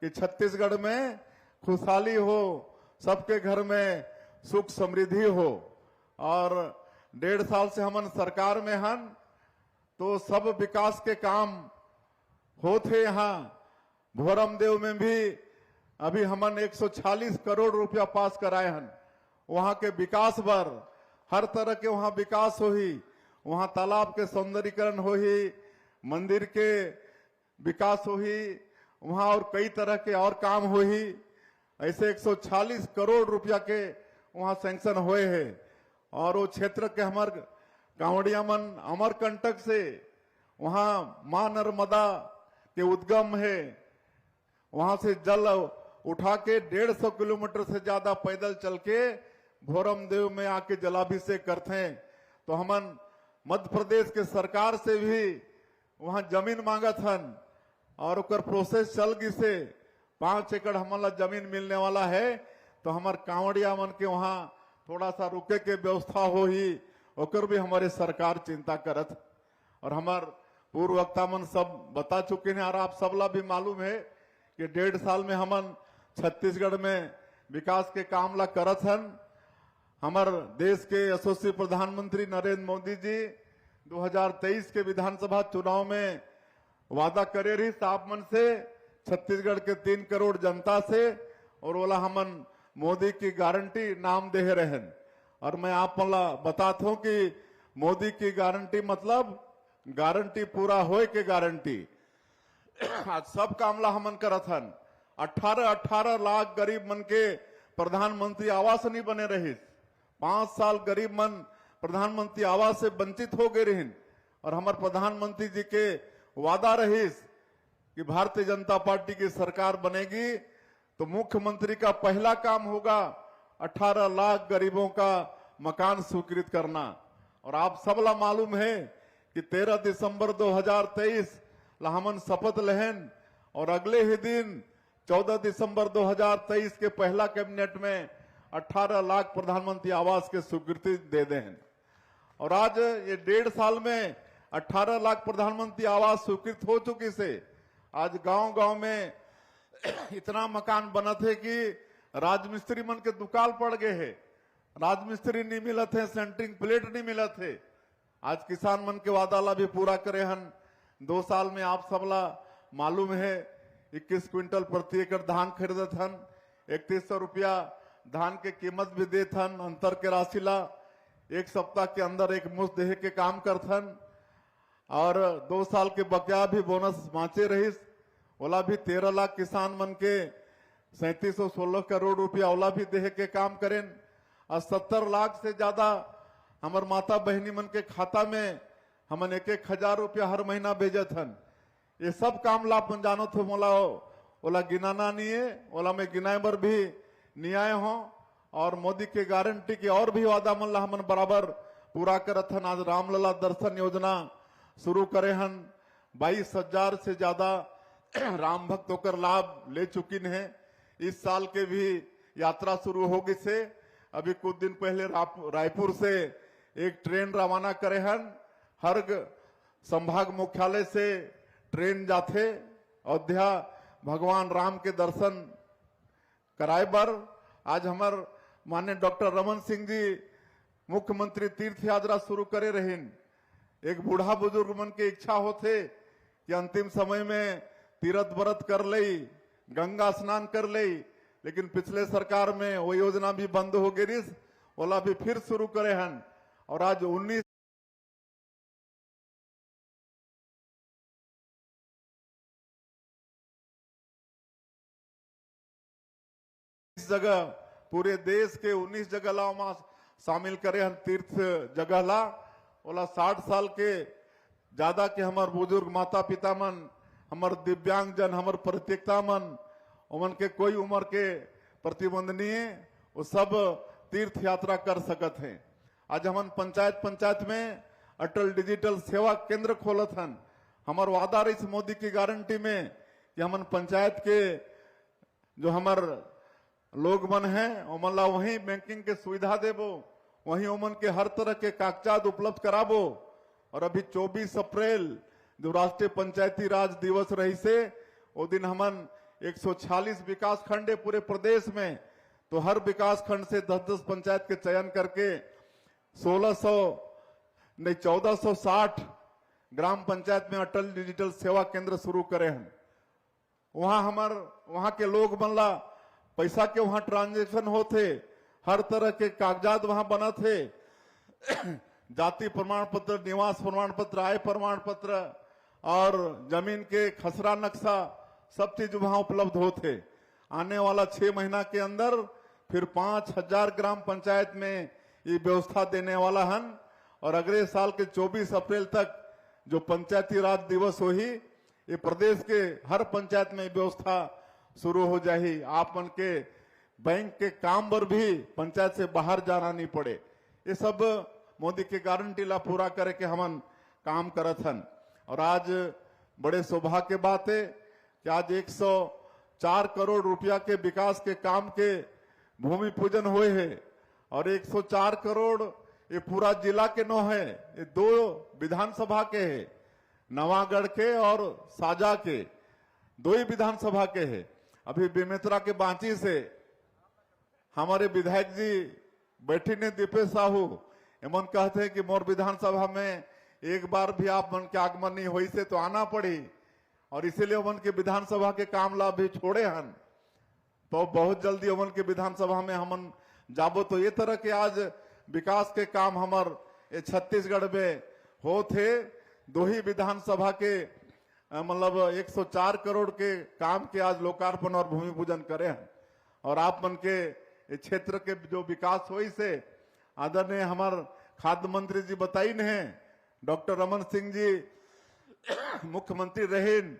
कि छत्तीसगढ़ में खुशहाली हो, सबके घर में सुख समृद्धि हो। और 1.5 साल से हमन सरकार में हन तो सब विकास के काम होते। यहाँ भोरम देव में भी अभी हमन 146 करोड़ रुपया पास कराए हन। वहां के विकास बर हर तरह के वहां विकास हो ही, वहां तालाब के सौंदर्यीकरण हो ही, मंदिर के विकास हो ही, वहां और कई तरह के और काम हो ही। ऐसे 146 करोड़ रुपया के वहां सैंक्शन हुए हैं। और वो क्षेत्र के हमार कांवड़िया मन अमरकंटक से वहां मां नर्मदा के उद्गम है, वहां से जल उठा के 150 किलोमीटर से ज्यादा पैदल चल के भोरम देव में आके जलाभिषेक करते हैं। तो हमन मध्य प्रदेश के सरकार से भी वहां जमीन मांगत हन और उकर प्रोसेस चल गई से 5 एकड़ हमला जमीन मिलने वाला है। तो हमार कांवड़िया मन के वहां थोड़ा सा रुके के व्यवस्था हो ही, ओकर भी हमारे सरकार चिंता करत। और हमार पूर्व वक्ता मन सब बता चुके हैं और आप सबला भी मालूम है कि 1.5 साल में हमन छत्तीसगढ़ में विकास के काम ला करत हन। हमार देश के यशस्वी प्रधानमंत्री नरेंद्र मोदी जी 2023 के विधानसभा चुनाव में वादा करे रही आप मन से, छत्तीसगढ़ के 3 करोड़ जनता से, और बोला हमन मोदी की गारंटी नाम दे रहे हैं। और मैं आप मला बताता हूं कि मोदी की गारंटी मतलब गारंटी पूरा होए के गारंटी। आज सब कामला हमन करत हन। 18 लाख गरीब मन के प्रधानमंत्री आवास नहीं बने रही। 5 साल गरीब मन प्रधानमंत्री आवास से वंचित हो गए रही। और हमारे प्रधानमंत्री जी के वादा रहीस कि भारतीय जनता पार्टी की सरकार बनेगी तो मुख्यमंत्री का पहला काम होगा 18 लाख गरीबों का मकान स्वीकृत करना। और आप सबला मालूम है कि 13 दिसंबर 2023 हमन शपथ लेहन और अगले ही दिन 14 दिसंबर 2023 के पहला कैबिनेट में 18 लाख प्रधानमंत्री आवास के स्वीकृति दे दें। और आज ये 1.5 साल में 18 लाख प्रधानमंत्री आवास स्वीकृत हो चुकी से आज गांव-गांव में इतना मकान बना थे कि राजमिस्त्री मन के दुकाल पड़ गए है। राजमिस्त्री नहीं मिला थे, सेंटरिंग प्लेट नहीं मिला थे। आज किसान मन के वादा ला भी पूरा करे हन। 2 साल में आप सबला मालूम है 21 क्विंटल प्रति एकड़ धान खरीदत हन। 3100 रुपया धान के कीमत भी देत हन। अंतर के राशि ला 1 सप्ताह के अंदर एक मुश्त देहे के काम करथन। और 2 साल के बकाया भी बोनस बाँचे रहीस, ओला भी 13 लाख किसान मन के 3716 करोड़ रुपया ओला भी देहे के काम करें। और 70 लाख से ज्यादा हमार माता बहनी मन के खाता में हमन 1-1 हजार रुपया हर महीना भेजत हन। ये सब काम ला अपन जानो थे, मोला ओला गिनाना नहीं है, ओला में गिनाए बर भी नहीं आए हो। और मोदी के गारंटी के और भी वादा मन ला हमन बराबर पूरा करत हन। आज रामलला दर्शन योजना शुरू करे हन। 22,000 से ज्यादा राम भक्त होकर लाभ ले चुकी है। इस साल के भी यात्रा शुरू होगी से अभी कुछ दिन पहले रायपुर से एक ट्रेन रवाना करे हन। हर संभाग मुख्यालय से ट्रेन जाथे अयोध्या भगवान राम के दर्शन कराए बर। आज हमार माननीय डॉक्टर रमन सिंह जी मुख्यमंत्री तीर्थ यात्रा शुरू करे रहीन। एक बूढ़ा बुजुर्ग मन के इच्छा होते कि अंतिम समय में तीर्थ व्रत कर ले, गंगा स्नान कर ले, लेकिन पिछले सरकार में वो योजना भी बंद हो गई, ओला भी फिर शुरू करे हन। और आज 19 जगह पूरे देश के 19 जगह ला शामिल करे हन तीर्थ जगह ला। ओला 60 साल के ज्यादा के हमार बुजुर्ग माता पिता मन, हमार दिव्यांग जन, हमार प्रतियोगिता मन, उमन के कोई उम्र के प्रतिबंध नहीं है, वो सब तीर्थ यात्रा कर सकत हैं। आज हमन पंचायत में अटल डिजिटल सेवा केंद्र खोलत हन। हमार वादा रही मोदी की गारंटी में कि हमन पंचायत के जो हमार लोग मन हैं उमन ला वहीं बैंकिंग के सुविधा देबो, वहीं उमन के हर तरह के कागजात उपलब्ध कराबो। और अभी 24 अप्रैल जो राष्ट्रीय पंचायती राज दिवस रही से वो दिन हमन 146 विकास खंड है पूरे प्रदेश में, तो हर विकास खंड से 10-10 पंचायत के चयन करके 1460 ग्राम पंचायत में अटल डिजिटल सेवा केंद्र शुरू करे हैं। वहां के लोग बनला पैसा के वहां ट्रांजेक्शन होते, हर तरह के कागजात वहां बना थे, जाति प्रमाण पत्र, निवास प्रमाण पत्र, आय प्रमाण पत्र और जमीन के खसरा नक्शा, सब चीज वहां उपलब्ध होते। आने वाला 6 महीना के अंदर फिर 5000 ग्राम पंचायत में ये व्यवस्था देने वाला हन, और अगले साल के 24 अप्रैल तक जो पंचायती राज दिवस होही, ये प्रदेश के हर पंचायत में व्यवस्था शुरू हो जाही। आप मन के बैंक के काम पर भी पंचायत से बाहर जाना नहीं पड़े। ये सब मोदी के गारंटी ला पूरा करे के हमन काम करत हन। और आज बड़े सौभाग्य के बात है कि आज 104 करोड़ रुपया के विकास के काम के भूमि पूजन हुए है, और 104 करोड़ ये पूरा जिला के नो है, ये 2 विधानसभा के है, नवागढ़ के और साजा के, 2 ही विधानसभा के है। अभी बेमेतरा के बांची से हमारे विधायक जी बैठी ने दीपेश साहू, एमन कहते हैं कि मोर विधानसभा में एक बार भी आप मन के आगमन नहीं हुई से तो आना पड़ी, और इसीलिए उमन के विधानसभा के काम ला भी छोड़े हन, तो बहुत जल्दी उमन के विधानसभा में हमन जाबो। तो ये तरह के आज विकास के काम हमार छत्तीसगढ़ में हो थे। 2 ही विधानसभा के मतलब 104 करोड़ के काम के आज लोकार्पण और भूमि पूजन करे हैं। और आप मन के क्षेत्र के जो विकास हो से आदरणीय हमार खाद्य मंत्री जी बताई ने, डॉक्टर रमन सिंह जी मुख्यमंत्री रहीन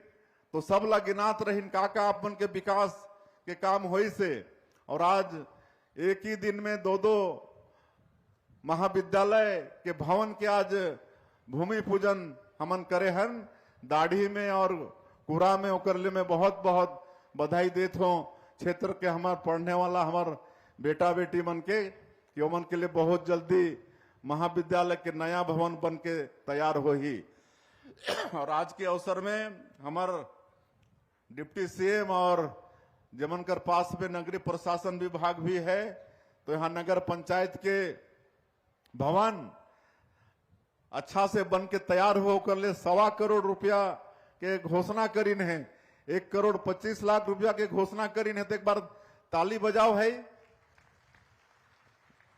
तो सब ला गिनात रहीन का आप मन के विकास के काम हो से। और आज एक ही दिन में 2-2 महाविद्यालय के भवन के आज भूमि पूजन हमन करे हन, दाढ़ी में और कुरा में। ओकरले में बहुत बहुत बधाई देत हो क्षेत्र के हमार पढ़ने वाला हमार बेटा बेटी मन के, कि ओमन के लिए बहुत जल्दी महाविद्यालय के नया भवन बन के तैयार हो ही। और आज के अवसर में हमार डिप्टी सीएम और जमनकर पास में नगरीय प्रशासन विभाग भी है, तो यहाँ नगर पंचायत के भवन अच्छा से बन के तैयार हो कर ले 1.25 करोड़ रुपया के घोषणा करीन है, 1.25 लाख रुपया के घोषणा करीन है। तो एक बार ताली बजाओ है,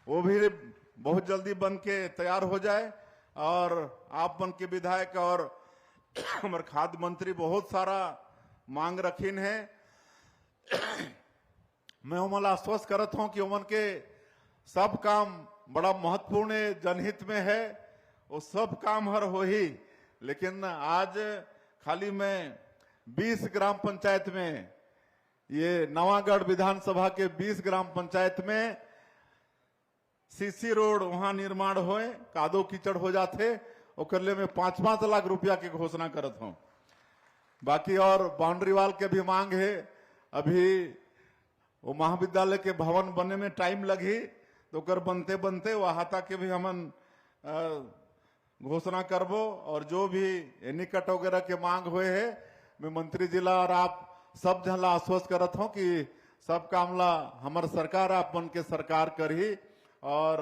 वो भी बहुत जल्दी बन के तैयार हो जाए। और आप मन के विधायक और हमारे खाद्य मंत्री बहुत सारा मांग रखीन है। मैं उमन आश्वस्त करत हूं कि उमन के सब काम बड़ा महत्वपूर्ण जनहित में है, वो सब काम हर हो ही। लेकिन आज खाली मैं 20 ग्राम पंचायत में, ये नवागढ़ विधानसभा के 20 ग्राम पंचायत में सीसी रोड वहां निर्माण होए, कादो कीचड़ हो जाते, ओकरले में 5-5 लाख रुपया की घोषणा करत हूं। बाकी और बाउंड्री वाल के भी मांग है, अभी वो महाविद्यालय के भवन बनने में टाइम लगी, तो कर बनते बनते वहां के भी हमन घोषणा करबो। और जो भी एनिकट वगैरह के मांग हुए है, मैं मंत्री जिला और आप सब जन ला आश्वस्त करत हूं कि सब काम ला हमार सरकार आप मन के सरकार करही। और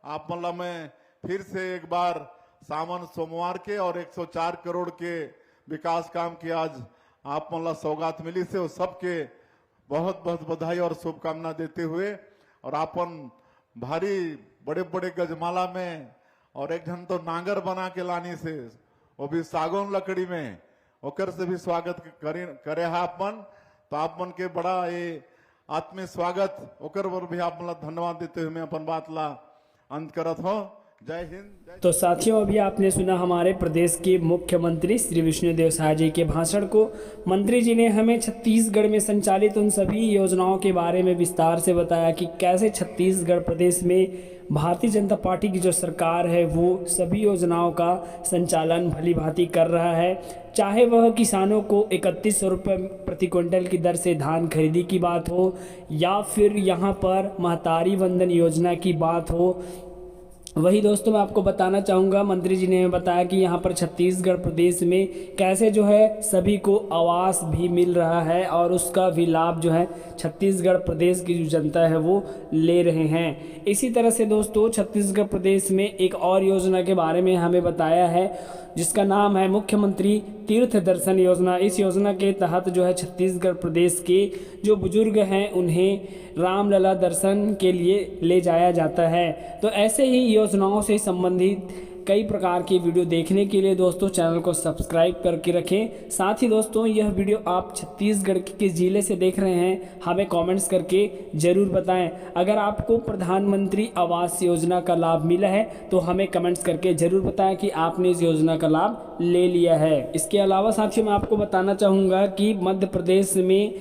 आप मन ला मैं फिर से एक बार सावन सोमवार के और 104 करोड़ के विकास काम की आज आप मन ला सौगात मिली से, वो सबके बहुत बहुत बधाई और शुभकामना देते हुए, और आपन भारी बड़े बड़े गजमाला में और एक जन तो नांगर बना के लानी से, वो भी सागौन लकड़ी में, ओकर से भी स्वागत करे है आप मन। तो आप मन के बड़ा ये आत्मीय स्वागत ओकर पर भी आप मन धन्यवाद देते हुए मैं अपन बात ला अंत करत हूँ। जय हिंद। तो साथियों, अभी आपने सुना हमारे प्रदेश के मुख्यमंत्री श्री विष्णुदेव साय जी के भाषण को। मंत्री जी ने हमें छत्तीसगढ़ में संचालित उन सभी योजनाओं के बारे में विस्तार से बताया कि कैसे छत्तीसगढ़ प्रदेश में भारतीय जनता पार्टी की जो सरकार है वो सभी योजनाओं का संचालन भली भांति कर रहा है। चाहे वह किसानों को 3100 रुपये प्रति क्विंटल की दर से धान खरीदी की बात हो, या फिर यहाँ पर महतारी वंदन योजना की बात हो, वही दोस्तों मैं आपको बताना चाहूँगा, मंत्री जी ने हमें बताया कि यहाँ पर छत्तीसगढ़ प्रदेश में कैसे जो है सभी को आवास भी मिल रहा है और उसका भी लाभ जो है छत्तीसगढ़ प्रदेश की जो जनता है वो ले रहे हैं। इसी तरह से दोस्तों छत्तीसगढ़ प्रदेश में एक और योजना के बारे में हमें बताया है जिसका नाम है मुख्यमंत्री तीर्थ दर्शन योजना। इस योजना के तहत जो है छत्तीसगढ़ प्रदेश के जो बुजुर्ग हैं उन्हें रामलला दर्शन के लिए ले जाया जाता है। तो ऐसे ही योजनाओं से संबंधित कई प्रकार की वीडियो देखने के लिए दोस्तों चैनल को सब्सक्राइब करके रखें। साथ ही दोस्तों यह वीडियो आप छत्तीसगढ़ के किस जिले से देख रहे हैं हमें कमेंट्स करके ज़रूर बताएं। अगर आपको प्रधानमंत्री आवास योजना का लाभ मिला है तो हमें कमेंट्स करके ज़रूर बताएं कि आपने इस योजना का लाभ ले लिया है। इसके अलावा साथियों मैं आपको बताना चाहूँगा कि मध्य प्रदेश में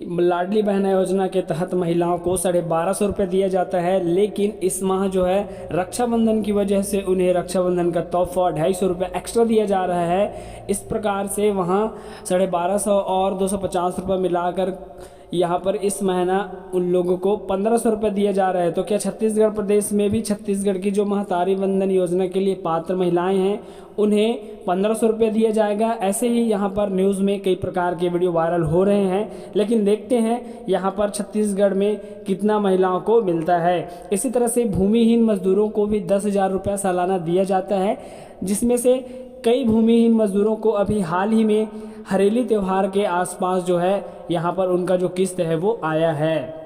लाडली बहन योजना के तहत महिलाओं को 1250 रुपये दिया जाता है, लेकिन इस माह जो है रक्षाबंधन की वजह से उन्हें रक्षाबंधन का तोहफा 250 रुपये एक्स्ट्रा दिया जा रहा है। इस प्रकार से वहाँ 1250 और 250 रुपये मिलाकर यहाँ पर इस महीना उन लोगों को 1500 रुपये दिया जा रहा है। तो क्या छत्तीसगढ़ प्रदेश में भी छत्तीसगढ़ की जो महतारी वंदन योजना के लिए पात्र महिलाएं हैं उन्हें 1500 रुपये दिया जाएगा? ऐसे ही यहाँ पर न्यूज़ में कई प्रकार के वीडियो वायरल हो रहे हैं, लेकिन देखते हैं यहाँ पर छत्तीसगढ़ में कितना महिलाओं को मिलता है। इसी तरह से भूमिहीन मजदूरों को भी 10,000 रुपये सालाना दिया जाता है, जिसमें से कई भूमिहीन मजदूरों को अभी हाल ही में हरेली त्यौहार के आसपास जो है यहाँ पर उनका जो किस्त है वो आया है।